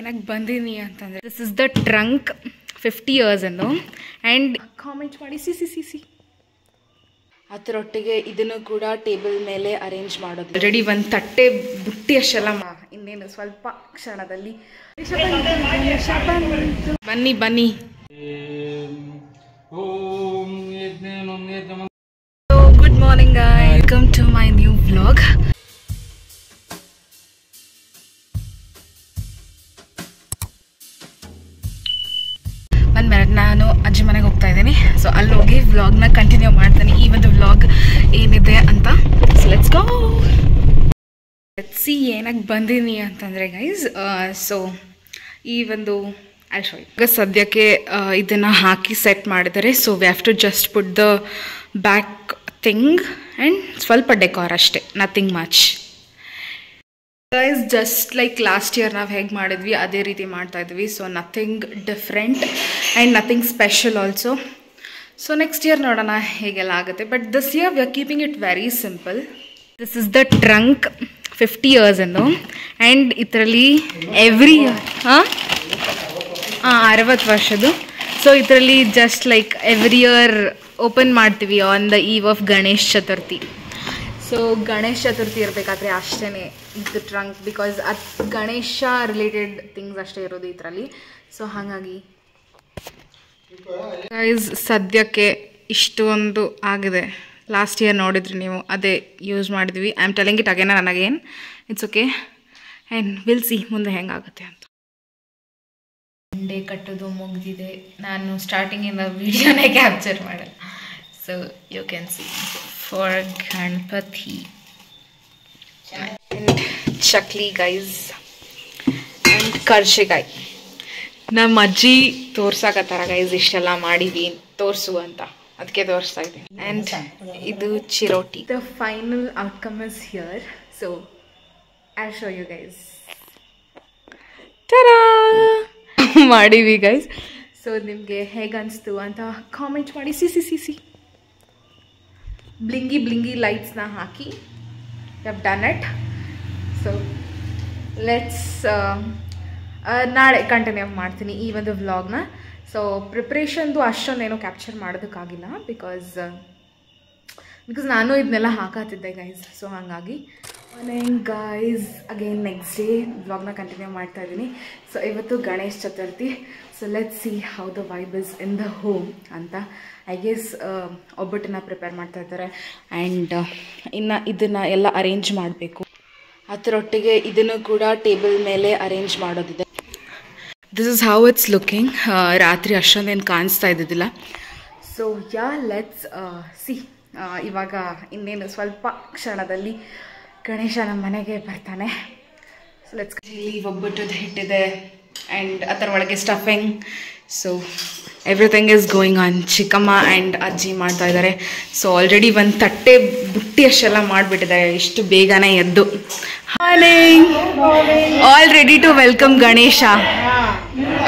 ನನಗೆ ಬಂದೀನಿ ಅಂತಂದರೆ this is the trunk 50 years ಎಂದು ಆ್ಯಂಡ್ ಕಾಮೆಂಟ್ ಮಾಡಿ ಸಿ ಅದರೊಟ್ಟಿಗೆ ಇದನ್ನು ಕೂಡ ಟೇಬಲ್ ಮೇಲೆ ಅರೇಂಜ್ ಮಾಡೋದು. ಆಲ್ರೆಡಿ ಒಂದು ತಟ್ಟೆ ಬುಟ್ಟಿ ಅಷ್ಟೆಲ್ಲ ಇನ್ನೇನು ಸ್ವಲ್ಪ ಕ್ಷಣದಲ್ಲಿ ಬನ್ನಿ good morning welcome to my new vlog. ನಾನು ಅಜ್ಜಿ ಮನೆಗೆ ಹೋಗ್ತಾ ಇದ್ದೀನಿ. ಸೊ ಅಲ್ಲಿ ಹೋಗಿ ವ್ಲಾಗ್ನ ಕಂಟಿನ್ಯೂ ಮಾಡ್ತೀನಿ. ಈ ಒಂದು ವ್ಲಾಗ್ ಏನಿದೆ ಅಂತ ಲೆಟ್ಸ್ ಗೋ. ಲೆಟ್ಸ್ ಸಿ ಏನಕ್ಕೆ ಬಂದೀನಿ ಅಂತಂದರೆ ಗೈಸ್, ಸೊ ಈ ಒಂದು ಈಗ ಸದ್ಯಕ್ಕೆ ಇದನ್ನು ಹಾಕಿ ಸೆಟ್ ಮಾಡಿದ್ದಾರೆ. So we have to just put the back thing and ಸ್ವಲ್ಪ ಡೆಕೋರ್ ಅಷ್ಟೇ, nothing much guys. Just like last year ನಾವು ಹೇಗೆ ಮಾಡಿದ್ವಿ ಅದೇ ರೀತಿ ಮಾಡ್ತಾ ಇದ್ವಿ. So nothing different and nothing special also. So next year ನೋಡೋಣ ಹೇಗೆಲ್ಲ ಆಗುತ್ತೆ. But this year we are keeping it very simple. This is the trunk 50 years ಎಂದು ಆ್ಯಂಡ್ ಇದರಲ್ಲಿ ಎವ್ರಿ ಇಯರ್ 60 ವರ್ಷದ್ದು. ಸೊ ಇದರಲ್ಲಿ just like every year open ಮಾಡ್ತೀವಿ on the eve of Ganesh Chaturthi. So Ganesha Chaturthi ಇರಬೇಕಾದ್ರೆ ಅಷ್ಟೇ ಇದು ಟ್ರಂಕ್, ಬಿಕಾಸ್ ಅದು ಗಣೇಶ ರಿಲೇಟೆಡ್ ಥಿಂಗ್ಸ್ ಅಷ್ಟೇ ಇರೋದು ಇದರಲ್ಲಿ. ಸೊ ಹಾಗಾಗಿ ಗೈಸ್ ಸದ್ಯಕ್ಕೆ ಇಷ್ಟೊಂದು ಆಗಿದೆ. ಲಾಸ್ಟ್ ಇಯರ್ ನೋಡಿದ್ರಿ ನೀವು, ಅದೇ ಯೂಸ್ ಮಾಡಿದ್ವಿ. I am telling it again and again. It's okay and will see ಮುಂದೆ ಹೆಂಗಾಗುತ್ತೆ ಅಂತ. ಮಂಡೆ ಕಟ್ಟೋದು ಮುಗಿದಿದೆ. ನಾನು ಸ್ಟಾರ್ಟಿಂಗಿಂದ ವಿಡಿಯೋನೇ ಕ್ಯಾಪ್ಚರ್ ಮಾಡಲ್ಲ. So you can see for Ganapati and chakli guys and karjikai. ನಮ್ಮ ಅಜ್ಜಿ ತೋರ್ಸಾಕತ್ತಾರ ಗೈಸ್, ಇಷ್ಟೆಲ್ಲ ಮಾಡೀವಿ ತೋರಿಸು ಅಂತ, ಅದಕ್ಕೆ ತೋರಿಸ್ತಾ ಇದ್ದೀನಿ. ಆ್ಯಂಡ್ ಇದು chiroti. The final outcome is here. So I show you guys. ಟರಾ ಮಾಡೀವಿ ಗೈಸ್. ಸೊ ನಿಮಗೆ ಹೇಗೆ ಅನಿಸ್ತು ಅಂತ ಕಾಮೆಂಟ್ ಮಾಡಿ. ಸಿ ಬ್ಲಿಂಗಿ ಲೈಟ್ಸ್ನ ಹಾಕಿ have done it. So let's ನಾಳೆ ಕಂಟಿನ್ಯೂ ಮಾಡ್ತೀನಿ ಈ ಒಂದು ವ್ಲಾಗ್ನ. ಸೊ ಪ್ರಿಪ್ರೇಷನ್ದು ಅಷ್ಟೊಂದೇನೋ ಕ್ಯಾಪ್ಚರ್ ಮಾಡೋದಕ್ಕಾಗಿಲ್ಲ, ಬಿಕಾಸ್ ನಾನು ಇದನ್ನೆಲ್ಲ ಹಾಕತ್ತಿದ್ದೆ ಗೈಸ್. ಸೊ ಹಾಗಾಗಿ ಗೈಸ್ ಅಗೇನ್ ನೆಕ್ಸ್ಟ್ ಡೇ ವ್ಲಾಗ್ನ ಕಂಟಿನ್ಯೂ ಮಾಡ್ತಾ ಇದ್ದೀನಿ. ಸೊ ಇವತ್ತು Ganesh Chaturthi. So let's see how the vibe is in the home ಅಂತ. ಐ ಗೆಸ್ ಒಬ್ಬಟ್ಟನ್ನು ಪ್ರಿಪೇರ್ ಮಾಡ್ತಾ ಇದ್ದಾರೆ ಆ್ಯಂಡ್ ಇನ್ನು ಇದನ್ನು ಎಲ್ಲ ಅರೇಂಜ್ ಮಾಡಬೇಕು. ಅದರೊಟ್ಟಿಗೆ ಇದನ್ನು ಕೂಡ ಟೇಬಲ್ ಮೇಲೆ ಅರೇಂಜ್ ಮಾಡೋದಿದೆ. This is how it's looking. ರಾತ್ರಿ ಅಷ್ಟೊಂದೇನು ಕಾಣಿಸ್ತಾ ಇದ್ದಿದ್ದಿಲ್ಲ. So yeah let's see. ಇವಾಗ ಇನ್ನೇನು ಸ್ವಲ್ಪ ಕ್ಷಣದಲ್ಲಿ ಗಣೇಶ ನಮ್ಮ ಮನೆಗೆ ಬರ್ತಾನೆ. So let's. ಇಲ್ಲಿ ಒಬ್ಬಟ್ಟದ್ದು ಹಿಟ್ಟಿದೆ ಆ್ಯಂಡ್ ಅದರ ಒಳಗೆ stuffing. So everything is going on. ಚಿಕ್ಕಮ್ಮ ಆ್ಯಂಡ್ ಅಜ್ಜಿ ಮಾಡ್ತಾ ಇದ್ದಾರೆ. ಸೊ ಆಲ್ರೆಡಿ ಒಂದು ತಟ್ಟೆ ಬುಟ್ಟಿ ಅಷ್ಟೆಲ್ಲ ಮಾಡಿಬಿಟ್ಟಿದ್ದಾರೆ ಇಷ್ಟು ಬೇಗನೆ ಎದ್ದು. Morning, all ready to welcome Ganesha.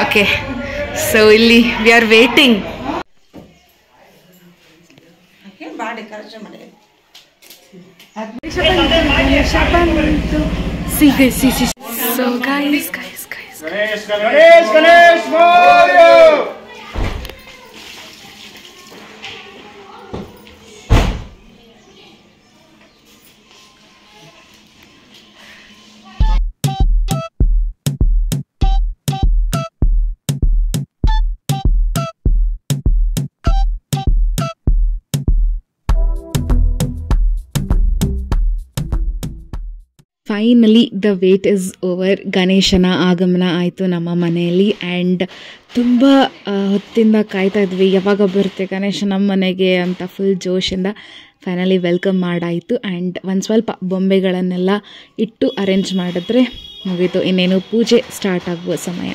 Okay, so ಇಲ್ಲಿ we are waiting. So guys. Ganesh Mario. Finally the wait is over. ಗಣೇಶನ ಆಗಮನ ಆಯಿತು ನಮ್ಮ ಮನೆಯಲ್ಲಿ ಆ್ಯಂಡ್ ತುಂಬ ಹೊತ್ತಿಂದ ಕಾಯ್ತಾ ಇದ್ವಿ, ಯಾವಾಗ ಬರುತ್ತೆ ಗಣೇಶ ನಮ್ಮ ಮನೆಗೆ ಅಂತ ಫುಲ್ ಜೋಶಿಂದ ಫೈನಲಿ ವೆಲ್ಕಮ್ ಮಾಡಾಯಿತು. ಆ್ಯಂಡ್ ಒಂದು ಸ್ವಲ್ಪ ಬೊಂಬೆಗಳನ್ನೆಲ್ಲ ಇಟ್ಟು ಅರೇಂಜ್ ಮಾಡಿದ್ರೆ ಮುಗೀತು. ಇನ್ನೇನು ಪೂಜೆ ಸ್ಟಾರ್ಟ್ ಆಗುವ ಸಮಯ.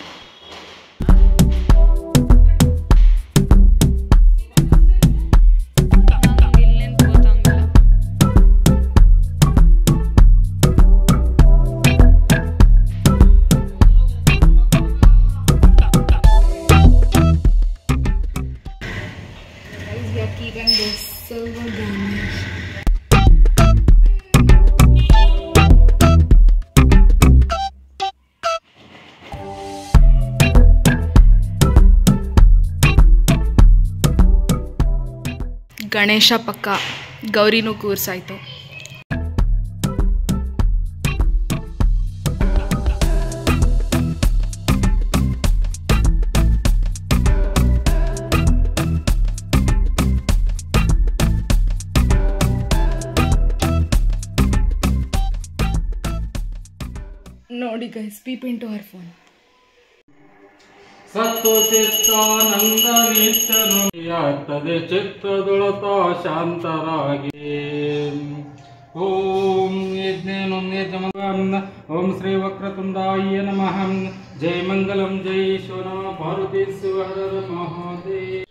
ಗಣೇಶ ಪಕ್ಕ, ಗೌರಿನೂ ಕೂರ್ಸಾಯ್ತು. ನೋಡಿ ಗೈಸ್, ಪೀಪ್ ಇಂಟು ಹರ್ ಫೋನ್. ಸತ್ತು ಚಿತ್ತಾನಂದ ನಿತ್ಯನು ಯಾತ್ತದೆ ಚಿತ್ತದೊಳತ ಶಾಂತರಾಗಿ. ಓಂ ಯಜ್ಞೇನು ಯಜಮನ ಓಂ ಶ್ರೀ ವಕ್ರತುಂಡಾಯ ನಮಃ. ಜೈ ಮಂಗಲಂ ಜೈ ಶಿವನ ಪಾರ್ವತಿ ಶಿವಹರ ಮಹಾದೇವ.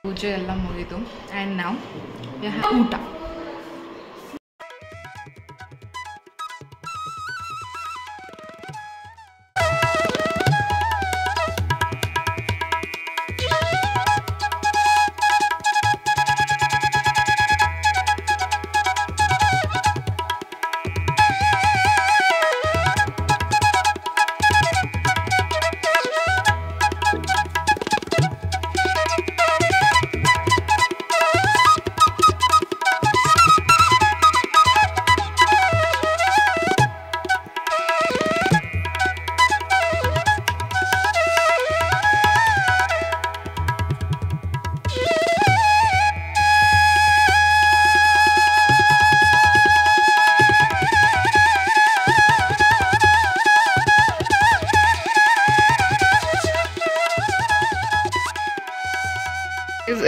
ಪೂಜೆ ಎಲ್ಲ ಮುಗಿದು ಆ್ಯಂಡ್ ನಾವು ಊಟ.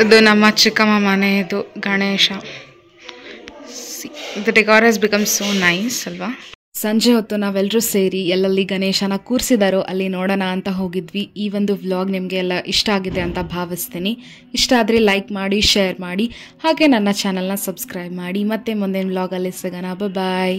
ಇದು ನಮ್ಮ ಚಿಕ್ಕಮ್ಮ ಮನೆ. ಇದು Ganesha. The decor has become so nice ಅಲ್ವಾ. ಸಂಜೆ ಹೊತ್ತು ನಾವೆಲ್ಲರೂ ಸೇರಿ ಎಲ್ಲೆಲ್ಲಿ ಗಣೇಶನ ಕೂರಿಸಿದಾರೋ ಅಲ್ಲಿ ನೋಡೋಣ ಅಂತ ಹೋಗಿದ್ವಿ. ಈ ಒಂದು ವ್ಲಾಗ್ ನಿಮಗೆ ಎಲ್ಲ ಇಷ್ಟ ಆಗಿದೆ ಅಂತ ಭಾವಿಸ್ತೀನಿ. ಇಷ್ಟ ಆದರೆ ಲೈಕ್ ಮಾಡಿ, ಶೇರ್ ಮಾಡಿ, ಹಾಗೆ ನನ್ನ ಚಾನಲ್ನ ಸಬ್ಸ್ಕ್ರೈಬ್ ಮಾಡಿ. ಮತ್ತೆ ಮುಂದಿನ ವ್ಲಾಗಲ್ಲಿ ಸಿಗೋಣ. ಬಾಯ್.